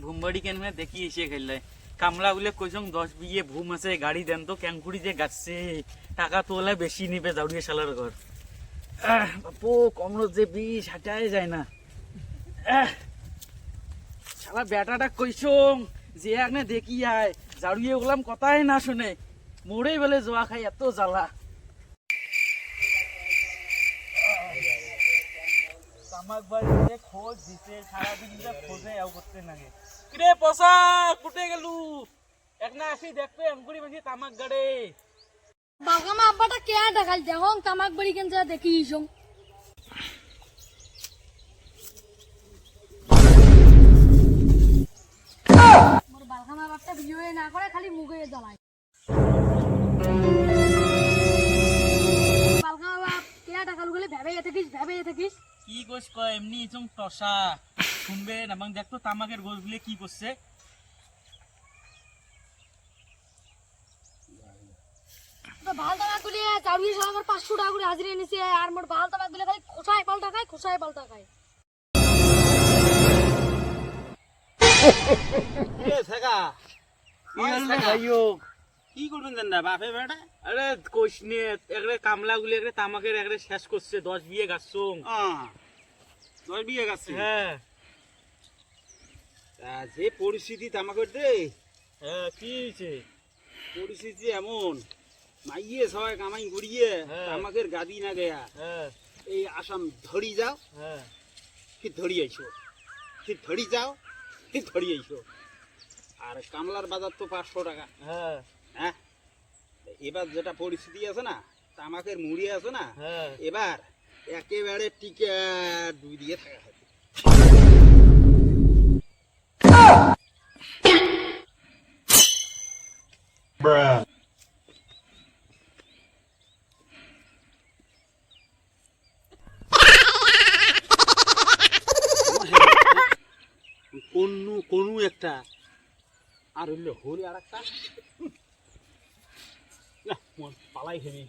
ভুমবাড়ি কেন দেখি এসে খেললে কামলা বলে কইসং 10 বিঘে ভুম আছে গাড়ি দেন তো ক্যাঙ্কুড়ি যে গাছছে টাকা তোলা বেশি নিবে জাউড়িয়ে শালার ঘর বাপু কমলো যে বিষ হাঁটায় যায় না শালা বেটাটা কইসং যে একনে দেখি আয় জাউড়িয়ে গেলাম কথাই না শুনে মোড়েই বলে জোয়া খাই এত জ্বালা তামাক বাড়িতে খোঁজ দিতে সারাদিন খোঁজে আও করতে নাগে কিরে পসা কুটে গেলু একনা আসি দেখবে অঙ্কুরি বেশি তামাক গাড়ে বাগামা আব্বাটা কে দেখাল যখন তামাক বাড়ি কেন যা দেখি ইসং মোর বাগামা বাপটা ভিডিও না করে খালি মুখে জ্বালায় বাগামা বাপ কে দেখাল গলে ভেবে থাকিস কি কইস কয় এমনি ইচং টসা শুনবে না মাং দেখতো তামাকের গোছগুলো কি করছে তো ভাল তামাক গুলি চাউরি সাগর 500 টাকা করে হাজিরা নিছে আর মোর ভাল তামাক গুলি খালি খোসায় পাল্টা খায় এ থাকা কি হল রে ভাইও কি করবেন জান না বাপে বেটা আরে কইস নে একরে কামলা গুলি একরে তামাকের একরে শেষ করছে 10 বিঘে গাছছং 10 বিঘা গাছে হ্যাঁ যে পরিস্থিতি তামাকের দে হ্যাঁ কি হইছে পরিস্থিতি এমন মাইয়ে সবাই কামাই ঘুরিয়ে তামাকের গাদি না গেয়া হ্যাঁ এই আসাম ধরি যাও হ্যাঁ ফির ধরি আইসো ফির ধরি যাও ফির ধরি আইসো আর কামলার বাজার তো 500 টাকা হ্যাঁ হ্যাঁ এবার যেটা পরিস্থিতি আছে না তামাকের মুড়ি আছে না হ্যাঁ এবার একেবারে টিকে 2 দিয়ে থাকা হবে কোনো একটা আর হইলে হলে আর একটা না পালাই খেয়ে